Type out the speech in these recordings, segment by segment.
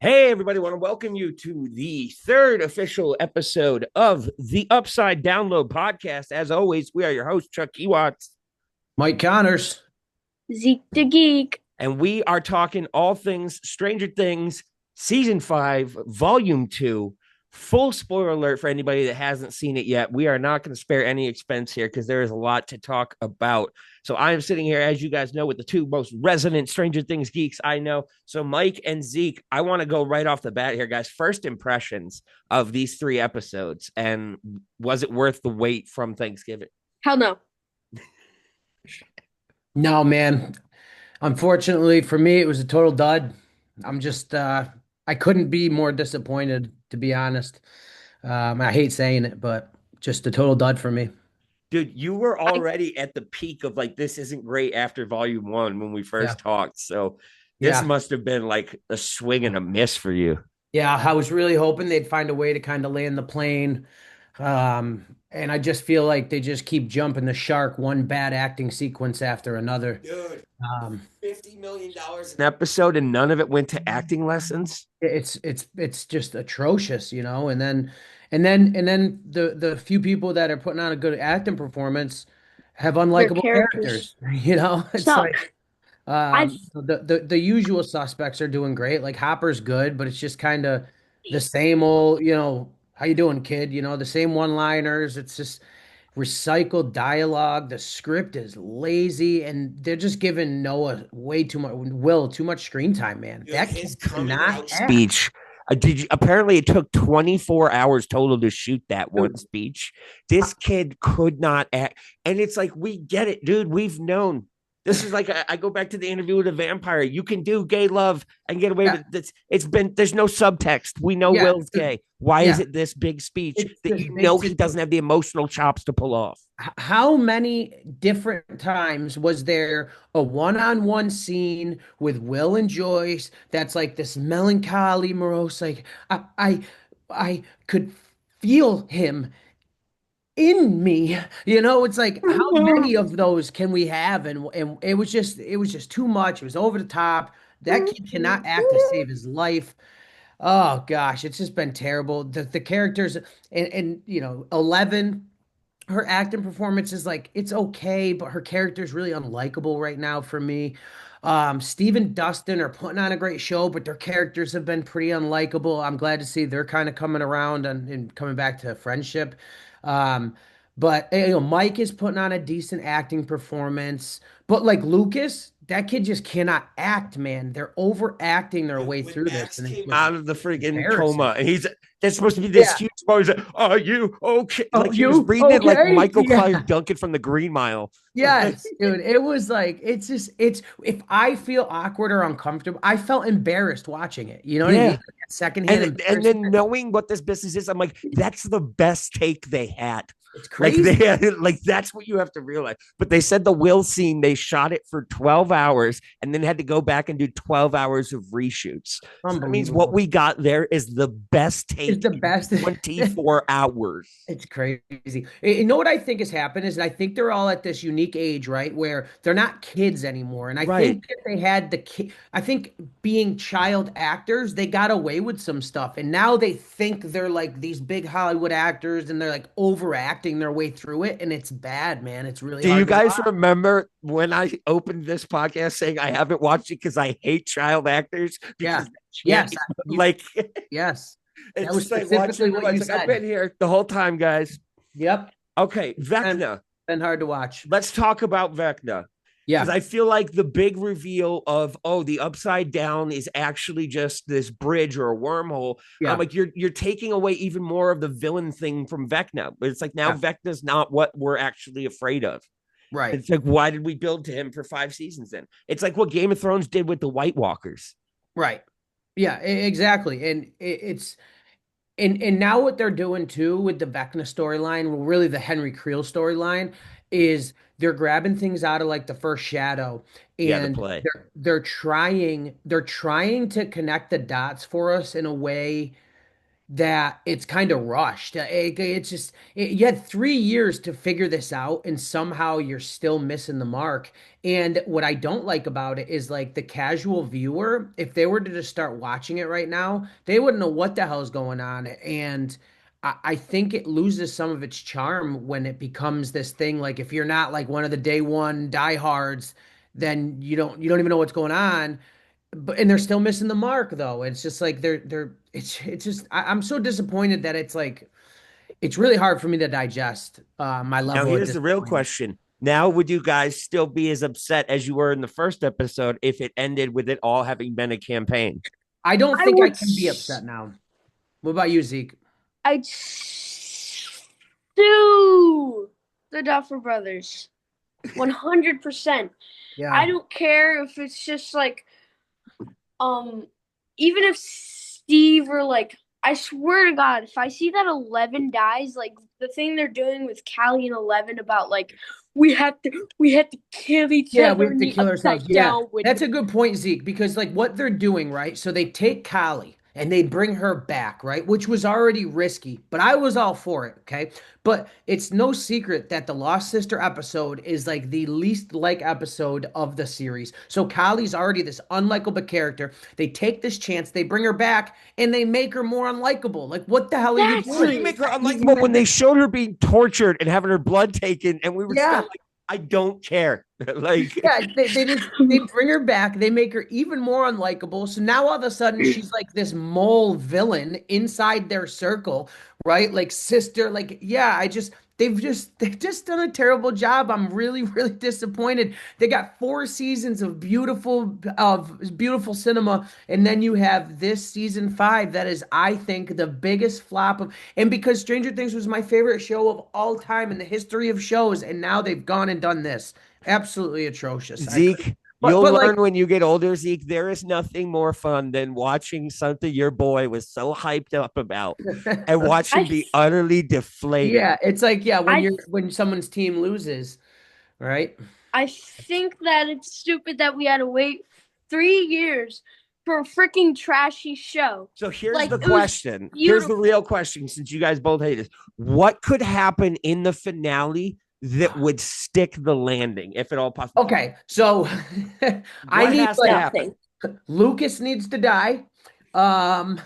Hey, everybody, want to welcome you to the third official episode of the Upside Download podcast. As always, we are your host, Chuck Watts, Mike Connors. Zeke the Geek. and we are talking all things Stranger Things, Season 5, Volume 2. Full spoiler alert for anybody that hasn't seen it yet. We are not going to spare any expense here because there is a lot to talk about. So I am sitting here, as you guys know, with the two most resonant Stranger Things geeks I know. So Mike and Zeke, I want to go right off the bat here, guys. First impressions of these three episodes, and was it worth the wait from Thanksgiving? Hell no. No, man. Unfortunately for me, it was a total dud. I couldn't be more disappointed, to be honest. I hate saying it, but just a total dud for me. Dude, you were I already at the peak of like, this isn't great after volume one when we Yeah. first talked. So this Yeah. must have been like a swing and a miss for you. Yeah. I was really hoping they'd find a way to kind of land the plane. And I just feel like they just keep jumping the shark, one bad acting sequence after another. Dude, Um, $50 million an episode and none of it went to acting lessons. it's just atrocious, you know. And then the few people that are putting on a good acting performance have Their unlikable characters characters. You know, it's like suck. I the usual suspects are doing great. Like Hopper's good, but it's just kind of the same old, how you doing, kid? The same one-liners. It's just recycled dialogue. The script is lazy, and they're just giving Noah way too much, Will too much screen time, man. Dude, That kid his coming cannot out act. speech. Did you, apparently it took 24 hours total to shoot that one Dude, speech. This kid could not act. And it's like, we get it, dude. We've known. This is like I go back to the interview with a vampire. You can do gay love and get away yeah, with this. It's been there's no subtext. We know yeah, Will's gay. Why is yeah. it this big speech It's that just you know he basically doesn't have the emotional chops to pull off? how many different times was there a one-on-one scene with Will and Joyce that's like this melancholy, morose, like I could feel him in me. It's like how many of those can we have? And it was just too much. It was over the top. That kid cannot act to save his life. Oh gosh, it's just been terrible. The characters and 11, her acting performance is like it's okay, but her character is really unlikable right now for me. Steve and Dustin are putting on a great show, but their characters have been pretty unlikable. I'm glad to see they're kind of coming around and coming back to friendship. Um, but Mike is putting on a decent acting performance. But like Lucas, that kid just cannot act, man. They're overacting their way When through this, Max and it's came just out of the freaking embarrassing. coma, and he's that's supposed to be this Yeah. huge part. He's like, "Are you okay?" Oh, Like he was you reading it like okay? Michael Clark Yeah. Duncan from the Green Mile. Yes, dude. It was like it's if I feel awkward or uncomfortable, I felt embarrassed watching it. You know what I mean? Yeah, Like that secondhand and then embarrassment. knowing what this business is, I'm like, that's the best take they had. It's Like they crazy. had, like that's what you have to realize. But they said the will scene they shot it for 12 hours and then had to go back and do 12 hours of reshoots. So that means what Unbelievable. we got there is the best It's take the in best. 24 hours. It's crazy. You know what I think has happened is I think they're all at this unique age, right, where they're not kids anymore. And I Right. think if they had I think being child actors, they got away with some stuff. And now they think they're like these big Hollywood actors and they're like overacting their way through it. And it's bad, man. It's really Do you hard to guys watch. remember when I opened this podcast saying I haven't watched it because I hate child actors because Yeah. they can't Yes. like Yes. That it's was just like watching specifically what everybody. you It's like I've said. been here the whole time, guys. Yep. Okay, And Vecna. been hard to watch. Let's talk about Vecna because Yeah. I feel like the big reveal of the upside down is actually just this bridge or a wormhole. I'm Yeah. like you're taking away even more of the villain thing from Vecna. But it's like now Yeah. Vecna's not what we're actually afraid of. Right. It's like why did we build to him for 5 seasons then? It's like what Game of Thrones did with the White Walkers. Right. Yeah, exactly. And it's and now what they're doing too with the Vecna storyline, well, really the Henry Creel storyline, is they're grabbing things out of like the first Shadow, Yeah, the and play. they're trying to connect the dots for us in a way that it's kind of rushed. It's just you had 3 years to figure this out, and somehow you're still missing the mark. And what I don't like about it is like the casual viewer, if they were to just start watching it right now, they wouldn't know what the hell's going on. And I think it loses some of its charm when it becomes this thing. Like if you're not like one of the day one diehards, then you don't even know what's going on, but and they're still missing the mark though. It's just like they're it's just I'm so disappointed that it's like it's really hard for me to digest my Now, level of here's the real disappointment. question. Now, would you guys still be as upset as you were in the first episode if it ended with it all having been a campaign? I don't I think I would can be upset now. What about you, Zeke? I'd sue the Duffer Brothers 100%. I Yeah. don't care if it's just like um even if Steve or like I swear to God, if I see that 11 dies, like the thing they're doing with Callie and 11 about like we have to kill each Yeah, we other have in to the kill ourselves. upside Yeah, down with that's a good point, Zeke, because like what they're doing, right? So they take Kali and they bring her back, right? Which was already risky, but I was all for it, okay? But it's no secret that the Lost Sister episode is like the least like episode of the series. So Kali's already this unlikable character. They take this chance, they bring her back, and they make her more unlikable. Like, what the hell are you How did doing? you Exactly. make her unlikable when they showed her being tortured and having her blood taken, and we were still Yeah. like, I don't care. Like, Yeah, they bring her back. They make her even more unlikable. So now all of a sudden she's like this mole villain inside their circle, right? Like sister, like yeah, they've just done a terrible job. I'm really really disappointed. They got 4 seasons of beautiful cinema, and then you have this season 5 that is I think the biggest flop of, and because Stranger Things was my favorite show of all time in the history of shows, and now they've gone and done this. Absolutely atrocious. I could, Zeke, but you'll like, learn when you get older, Zeke. There is nothing more fun than watching something your boy was so hyped up about and watch him I be utterly deflated. yeah, it's like yeah, I when someone's team loses, right? I think that it's stupid that we had to wait 3 years for a freaking trashy show. So here's Like the it was question. Here's the beautiful. real question, since you guys both hate this. What could happen in the finale that would stick the landing, if at all possible? Okay, so I What need has to like happen? Nothing. Lucas needs to die. Um,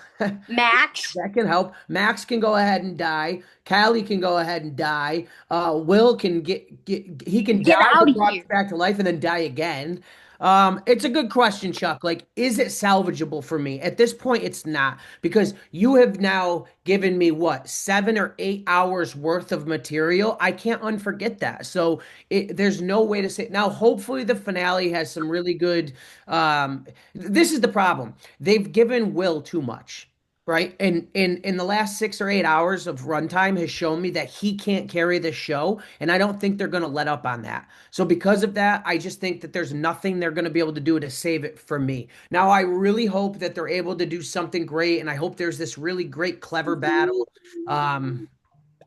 Max, that can help. Max can go ahead and die. Callie can go ahead and die. Will can get he can get die out but of brought here. back to life and then die again. It's a good question, Chuck. Like, is it salvageable for me? At this point, it's not because you have now given me what 7 or 8 hours worth of material. I can't unforget that. So there's no way to say now. Hopefully, the finale has some really good. This is the problem. They've given Will too much. Right. And in the last 6 or 8 hours of runtime has shown me that he can't carry this show. And I don't think they're going to let up on that. So because of that, I just think that there's nothing they're going to be able to do to save it for me. Now, I really hope that they're able to do something great. And I hope there's this really great, clever battle. Um,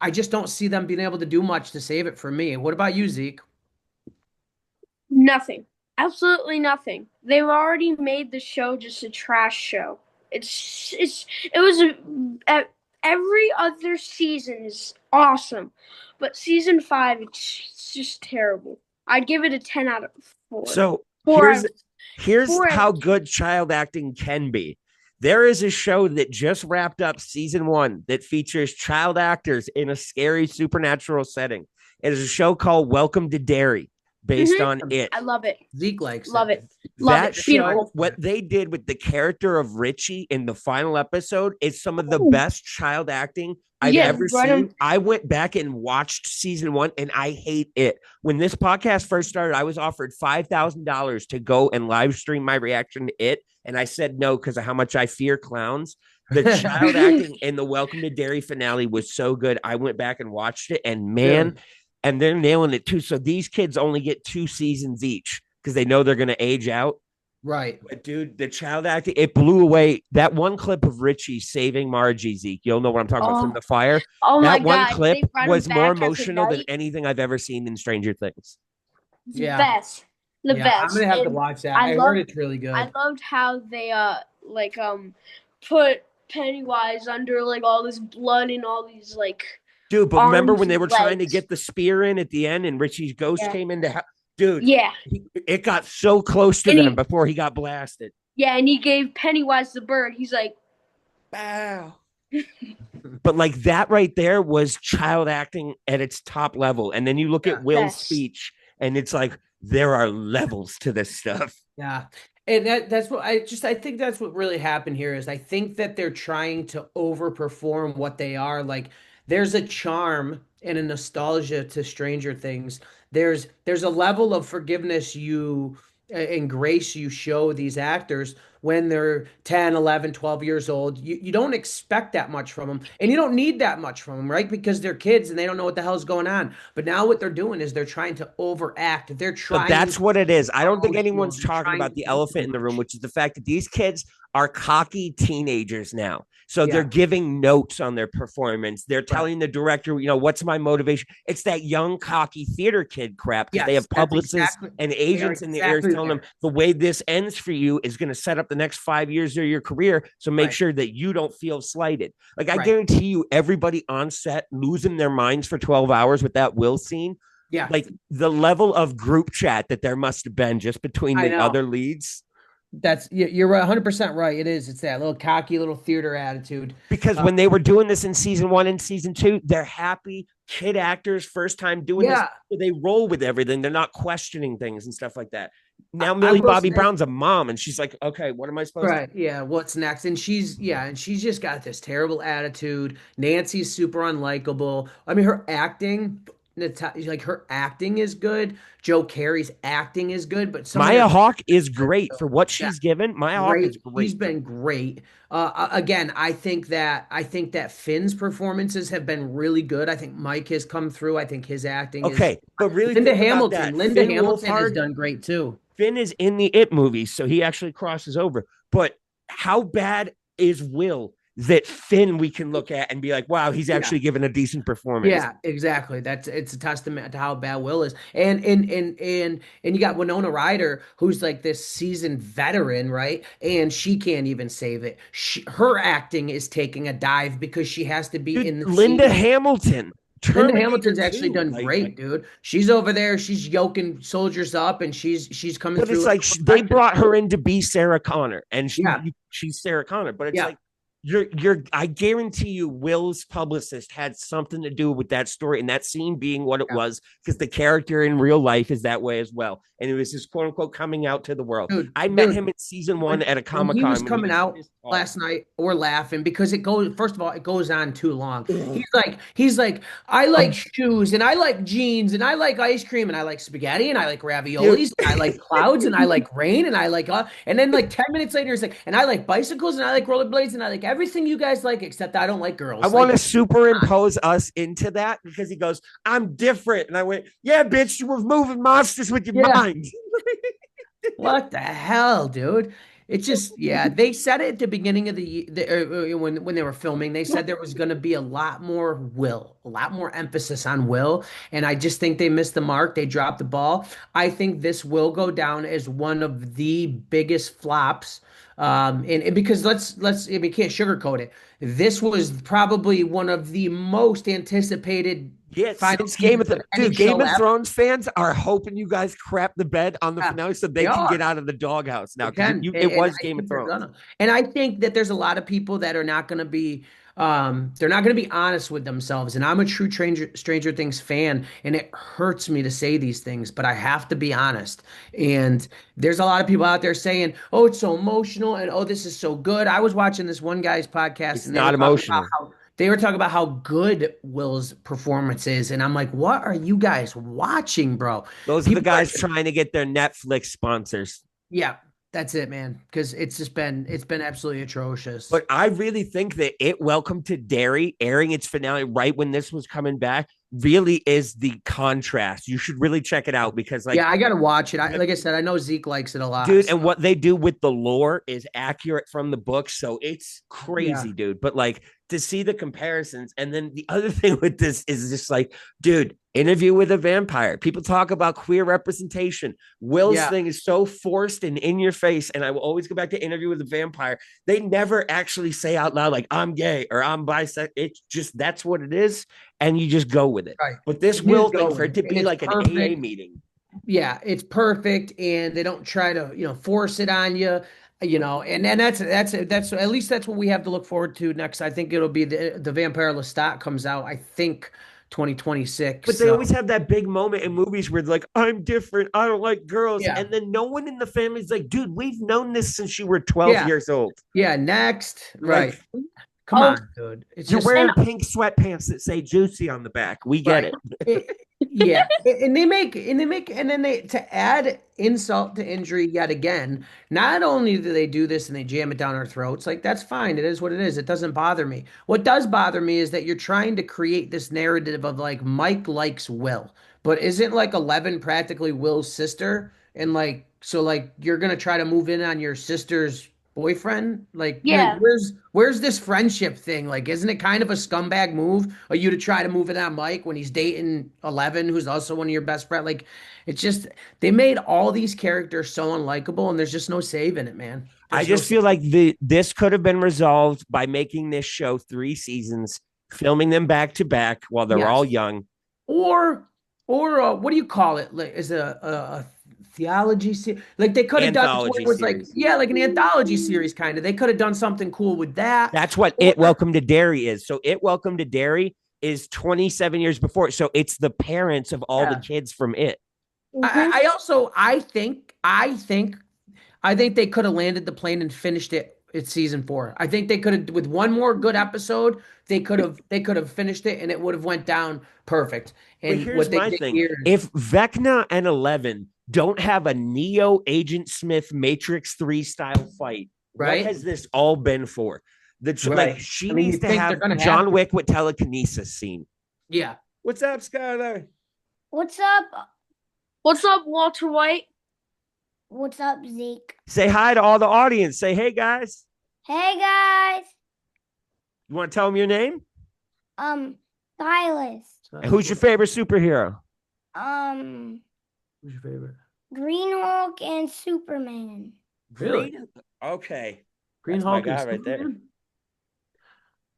I just don't see them being able to do much to save it for me. What about you, Zeke? Nothing. Absolutely nothing. They've already made the show just a trash show. It was every other season is awesome, but season 5 it's just terrible. I'd give it a 10 out of 4. So 4 out of here's 4 out how of good child acting can be. There is a show that just wrapped up season 1 that features child actors in a scary supernatural setting. It is a show called Welcome to Derry, based on it. I love it. Zeke likes it. Love it. Love That it. show, Beautiful. what they did with the character of Richie in the final episode is some of the best child acting I've Yeah, ever right seen. on. I went back and watched season 1 and I hate it. When this podcast first started, I was offered $5,000 to go and live stream my reaction to it. And I said no because of how much I fear clowns. The child acting in the Welcome to Derry finale was so good. I went back and watched it, and man, Really? and they're nailing it too. So these kids only get 2 seasons each because they know they're going to age out. Right. But dude, the child acting, it blew away. That one clip of Richie saving Margie, Zeke, you'll know what I'm talking about, from Oh, the fire. oh my That one God! clip They brought him was more back as a emotional than knight. anything I've ever seen in Stranger Things. The Yeah. best. The Yeah. I'm best. gonna have to And watch that. I I heard love it's really I good. loved how they like put Pennywise under like all this blood and all these like Dude, but remember arms when they and were trying to legs. get the spear in at the end and Richie's ghost Yeah. came into dude, Yeah. it got so close to And them he before he got blasted. yeah, and he gave Pennywise the bird. He's like, Bow. But like that right there was child acting at its top level. And then you look at Will's yes. speech and it's like there are levels to this stuff. Yeah. And that's what I think that's what really happened here is I think that they're trying to overperform what they are. Like there's a charm and a nostalgia to Stranger Things. There's a level of forgiveness and grace you show these actors when they're 10, 11, 12 years old. You don't expect that much from them, and you don't need that much from them, right? Because they're kids and they don't know what the hell's going on. But now what they're doing is they're trying to overact. They're But trying that's what it is. I don't think emotional. anyone's They're talking trying about to the do too elephant in the room, much. which is the fact that these kids are cocky teenagers now. So Yeah. they're giving notes on their performance. They're Right. telling the director, what's my motivation? It's that young, cocky theater kid crap because they Yes, have that's publicists exactly. and They are agents in their ears exactly telling them there. the way this ends for you is going to set up the next 5 years of your career. So make Right. sure that you don't feel slighted. Like I Right. guarantee you, everybody on set losing their minds for 12 hours with that Will scene. Yeah. Like the level of group chat that there must have been just between I the know. other leads. You're 100% right. It is. It's that little cocky little theater attitude. Because when they were doing this in season 1 and season 2, they're happy kid actors, first time doing this. So they roll with everything. They're not questioning things and stuff like that. Now Millie Bobby Brown's a mom, and she's like, okay, what am I supposed to? Yeah, what's next? And she's just got this terrible attitude. Nancy's super unlikable. I mean, her acting, her acting is good. Joe Carey's acting is good, but Maya Hawke is great for what she's given. Maya Hawke is great. She's been great. Again, I think that Finn's performances have been really good. I think Mike has come through. I think his acting is but really Linda think about Hamilton. that. Linda Finn Hamilton has Wolfhard, done great too. Finn is in the It movies, so he actually crosses over. But how bad is Will that Finn we can look at and be like, wow, he's actually given a decent performance? Yeah, exactly. It's a testament to how bad Will is. And you got Winona Ryder, who's like this seasoned veteran, right? And she can't even save it. Her acting is taking a dive because she has to be in the Linda scene. Hamilton. Linda Hamilton's actually done great, dude. She's over there. She's yoking soldiers up, and she's coming but through. But it's like they brought her in to be Sarah Connor, and she's Sarah Connor. But it's like I guarantee you, Will's publicist had something to do with that story and that scene being what it was, because the character in real life is that way as well. And it was his quote unquote coming out to the world. I met him in season 1 at a Comic-Con. He was coming out last night. We're laughing because it goes on too long. He's like, I like shoes and I like jeans and I like ice cream and I like spaghetti and I like raviolis and I like clouds and I like rain and I like and then like 10 minutes later he's like, and I like bicycles and I like rollerblades and I like everything you guys like, except I don't like girls. I want to superimpose us into that because he goes, I'm different. And I went, yeah, bitch, you were moving monsters with your mind. What the hell, dude? It's just, they said it at the beginning of when they were filming, they said there was going to be a lot more emphasis on Will. And I just think they missed the mark. They dropped the ball. I think this will go down as one of the biggest flops. And because we can't sugarcoat it. This was probably one of the most anticipated. Since Game of Thrones fans are hoping you guys crap the bed on the finale so they can get out of the doghouse now. It was Game of Thrones. And I think that there's a lot of people that are not going to be they're not going to be honest with themselves. And I'm a true Stranger Things fan, and it hurts me to say these things, but I have to be honest. And there's a lot of people out there saying, oh, it's so emotional, and oh, this is so good. I was watching this one guy's podcast. It's not emotional. They were talking about how good Will's performance is, and I'm like, what are you guys watching, bro? Those are the guys trying to get their Netflix sponsors. Yeah. That's it, man. Because it's been absolutely atrocious. But I really think that Welcome to Derry airing its finale right when this was coming back really is the contrast. You should really check it out because I gotta watch it. Like I said, I know Zeke likes it a lot, dude. And what they do with the lore is accurate from the book, so it's crazy, dude. But to see the comparisons. And then the other thing with this is just like, dude, Interview with a Vampire. People talk about queer representation. Will's thing is so forced and in your face. And I will always go back to Interview with a Vampire. They never actually say out loud, like, I'm gay or I'm bisexual. It's just, that's what it is. And you just go with it. Right. But this Will thing, for it to be like perfect. an AA meeting. Yeah, it's perfect. And they don't try to, force it on you. And that's at least that's what we have to look forward to next. I think it'll be the Vampire Lestat comes out, I think 2026. But they always have that big moment in movies where they're like, I'm different, I don't like girls. Yeah. And then no one in the family's like, dude, we've known this since you were 12 years old. Yeah, next. Like, right. Come on, dude. You're wearing pink sweatpants that say juicy on the back. We get it. Yeah. And then they to add insult to injury yet again, not only do they do this and they jam it down our throats, like that's fine. It is what it is. It doesn't bother me. What does bother me is that you're trying to create this narrative of like Mike likes Will, but isn't like 11 practically Will's sister? And like, so like you're gonna try to move in on your sister's boyfriend? Like, where's this friendship thing? Like, isn't it kind of a scumbag move? Are you to try to move it on Mike when he's dating 11, who's also one of your best friends? Like, it's just they made all these characters so unlikable, and there's just no saving it, man. I just feel like this could have been resolved by making this show 3 seasons, filming them back to back while they're all young, or what do you call it? Like, is a theology series. Like they could have done it was like like an anthology series kind of. They could have done something cool with that. That's what It Welcome to Derry is. So It Welcome to Derry is 27 years before. So it's the parents of all the kids from It. I think they could have landed the plane and finished it. It's season 4. I think they could have, with one more good episode, they could have finished it and it would have went down perfect. And but here's my thing: if Vecna and 11 don't have a Neo Agent Smith Matrix 3 style fight, what has this all been for? Like she needs to have John Wick with telekinesis scene. Yeah. What's up, Skylar? What's up? What's up, Walter White? What's up, Zeke? Say hi to all the audience. Say, hey, guys. Hey, guys. You want to tell them your name? Silas. And who's your favorite superhero? Who's your favorite? Green Hulk and Superman. Really? Okay. Green Hulk and Superman? Right there.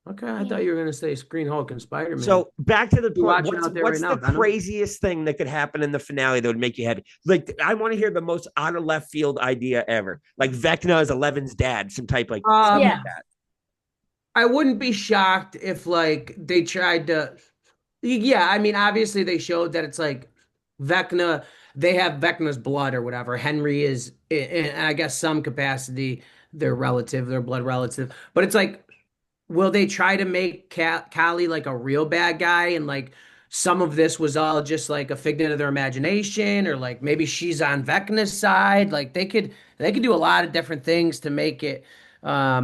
Okay, I thought you were going to say Green Hulk and Spider-Man. So back to the point. What's the craziest thing that could happen in the finale that would make you happy? Like, I want to hear the most out of left field idea ever. Like Vecna is 11's dad, some type like that. I wouldn't be shocked if like they tried to. Yeah, I mean, obviously they showed that it's like Vecna. They have Vecna's blood or whatever. Henry is, in I guess, some capacity, their blood relative. But it's like, will they try to make Callie like a real bad guy? And like some of this was all just like a figment of their imagination, or like maybe she's on Vecna's side. Like they could do a lot of different things to make it. I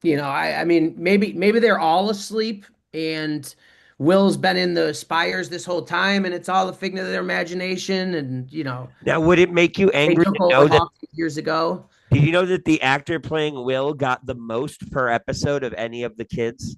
mean, maybe they're all asleep and Will's been in the spires this whole time, and it's all a figment of their imagination. And now would it make you angry to know that years ago? Did you know that the actor playing Will got the most per episode of any of the kids?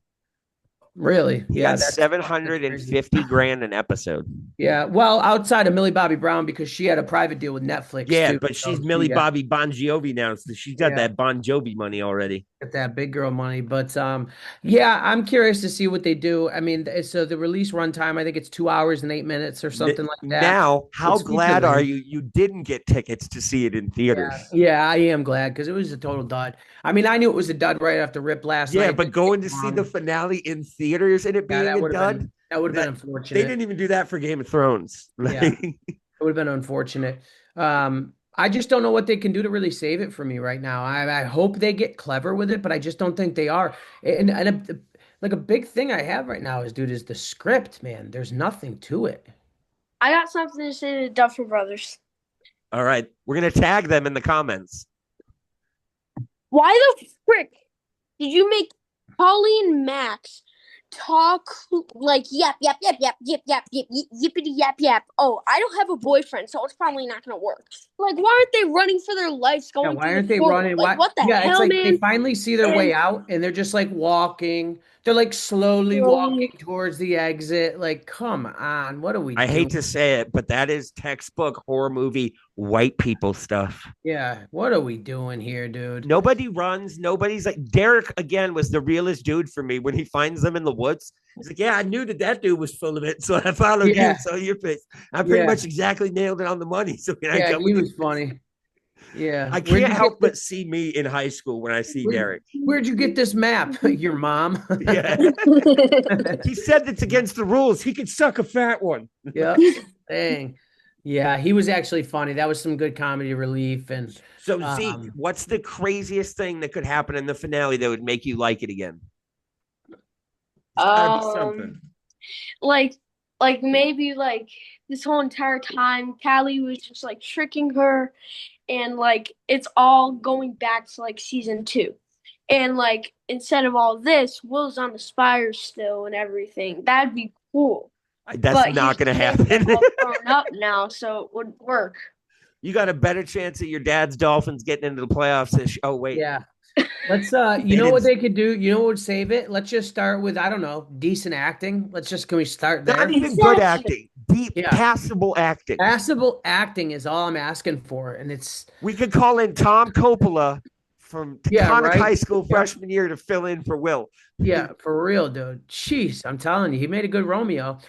Really? He got $750,000 an episode. Yeah. Well, outside of Millie Bobby Brown, because she had a private deal with Netflix. Yeah, too, but she's Millie Bobby Bon Jovi now, so she's got that Bon Jovi money already. Got that big girl money. But I'm curious to see what they do. I mean, so the release runtime, I think it's 2 hours and 8 minutes or something like that. Now, how glad are you didn't get tickets to see it in theaters? Yeah, I am glad, because it was a total dud. I mean, I knew it was a dud right after Rip last night. Yeah, but going to see the finale in theaters and it being a dud? That would have been unfortunate. They didn't even do that for Game of Thrones. Yeah, it would have been unfortunate. I just don't know what they can do to really save it for me right now. I hope they get clever with it, but I just don't think they are. And like a big thing I have right now is the script, man. There's nothing to it. I got something to say to the Duffer Brothers. All right. We're going to tag them in the comments. Why the frick did you make Pauline Max talk like yap, yap, yap, yap, yap, yap, yap, yippity, yap, yap? Oh, I don't have a boyfriend, so it's probably not going to work. Like, why aren't they running for their lives Yeah, going why through aren't the they court? running? Like, Why? what the Yeah, it's hell, like they man? finally see their way out and they're just like walking. They're like slowly walking towards the exit. Like, come on, what are we I doing? hate to say it, but that is textbook horror movie white people stuff. Yeah, what are we doing here, dude? Nobody runs. Nobody's like Derek again was the realest dude for me when he finds them in the woods. He's like, yeah, I knew that dude was full of it, so I followed you. Yeah, So your face, I pretty yeah, much exactly nailed it on the money. So when I yeah, come he with you, was funny. Yeah, I where'd can't you get help but see me in high school when I see Derek. where'd you get this map? Your mom? Yeah, he said it's against the rules. He could suck a fat one. Yep. Dang. Yeah, he was actually funny. That was some good comedy relief. And So Zeke, um, what's the craziest thing that could happen in the finale that would make you like it again? It's gotta be something. like maybe like this whole entire time Callie was just like tricking her, and like it's all going back to like season 2, and like instead of all this, Will's on the spire still and everything. That'd be cool, That's but not he's gonna maybe happen. all grown up now, so it would work. You got a better chance of your dad's Dolphins getting into the playoffs this. Oh wait, yeah. Let's you they know what didn't. they could do? You know what would save it? Let's just start with, I don't know, decent acting. Can we start Not there? even good Exactly. acting. Deep, Yeah. passable acting. Passable acting is all I'm asking for. And it's We could call in Tom Coppola from Taconic right. High School Yeah. freshman year to fill in for Will. Yeah, for real, dude. Jeez, I'm telling you, he made a good Romeo.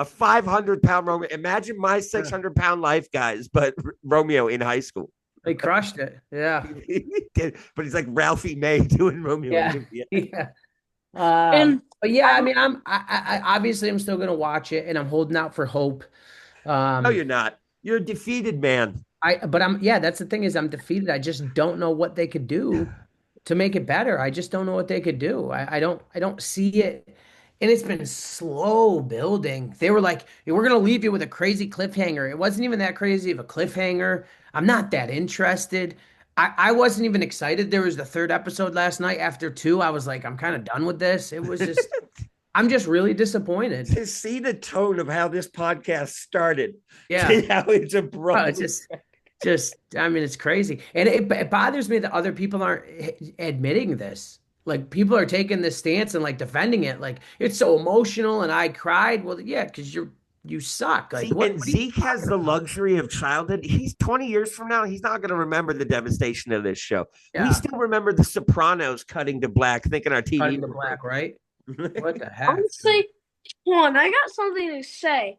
A 500-pound Romeo. Imagine my 600-pound life, guys, but Romeo in high school. They crushed it. Yeah. But he's like Ralphie May doing Romeo. Yeah. And Juliet. Yeah. But yeah, I mean, I obviously I'm still gonna watch it, and I'm holding out for hope. No, you're not. You're a defeated man. But yeah, that's the thing is I'm defeated. I just don't know what they could do to make it better. I just don't know what they could do. I don't see it. And it's been slow building. They were like, "Hey, we're gonna leave you with a crazy cliffhanger." It wasn't even that crazy of a cliffhanger. I'm not that interested. I wasn't even excited. There was the third episode last night. After two, I was like, I'm kind of done with this. It was just, I'm just really disappointed. To see the tone of how this podcast started. Yeah. To how it's a Oh, bro. it's just, I mean, it's crazy. And it bothers me that other people aren't admitting this. Like people are taking this stance and like defending it. Like it's so emotional and I cried. Well, yeah, because you suck. Like See, what? and What are you Zeke has talking the about? luxury of childhood. He's 20 years from now. He's not going to remember the devastation of this show. We Yeah, still remember the Sopranos cutting to black, thinking our TV. cutting the black, right? What the heck? Honestly, hold on, I got something to say.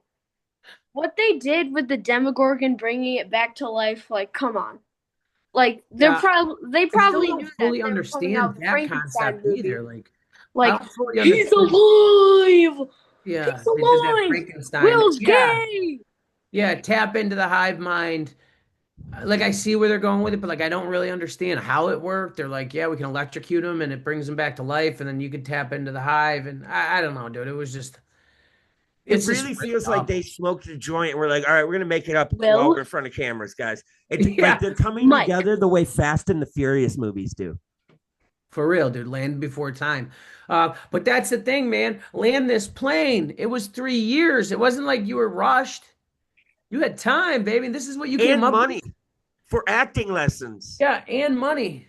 What they did with the Demogorgon bringing it back to life, like, come on. Like, they Yeah, I still probably don't knew that fully they were coming understand out with that Frankenstein concept movie. either. Like I Like, don't fully he's understand. alive! Yeah, He's they did that alive! Frankenstein. Will's Yeah, gay! yeah, tap into the hive mind. Like I see where they're going with it, but like I don't really understand how it worked. They're like, yeah, we can electrocute them and it brings them back to life, and then you can tap into the hive. And I don't know, dude. It It's just really really feels like dumb. they smoked a joint and we're like, all right, we're going to make it up while Will? we're in front of cameras, guys. It's Yeah, like they're coming Mike. together the way Fast and the Furious movies do. for real, dude. Land before time. But that's the thing, man. Land this plane. It was 3 years. It wasn't like you were rushed. You had time, baby. This is what you came And up money with. for acting lessons. Yeah, and money.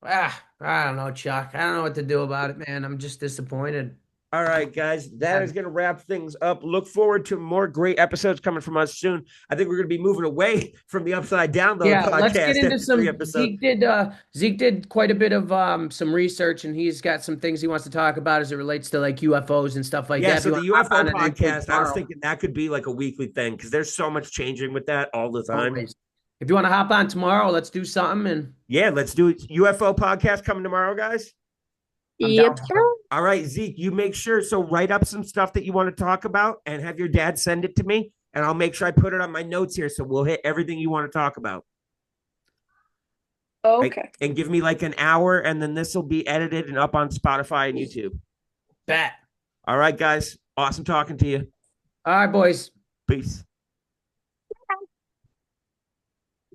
I don't know, Chuck. I don't know what to do about it, man. I'm just disappointed. All right, guys, that is going to wrap things up. Look forward to more great episodes coming from us soon. I think we're going to be moving away from the Upside Down Yeah, podcast. let's get into after some 3 episodes. Zeke did quite a bit of some research and he's got some things he wants to talk about as it relates to like UFOs and stuff like Yeah, that. so If the you wanna hop UFO on and then podcast, I was tomorrow, thinking that could be like a weekly thing because there's so much changing with that all the time. always. If you want to hop on tomorrow, let's do something and Yeah, let's do it. UFO podcast coming tomorrow, guys. I'm Yep, down. sir. All right, Zeke, you make sure. So write up some stuff that you want to talk about and have your dad send it to me. And I'll make sure I put it on my notes here. So we'll hit everything you want to talk about. Okay. Right? And give me like an hour. And then this will be edited and up on Spotify and YouTube. Bet. All right, guys. Awesome talking to you. All right, boys. Peace.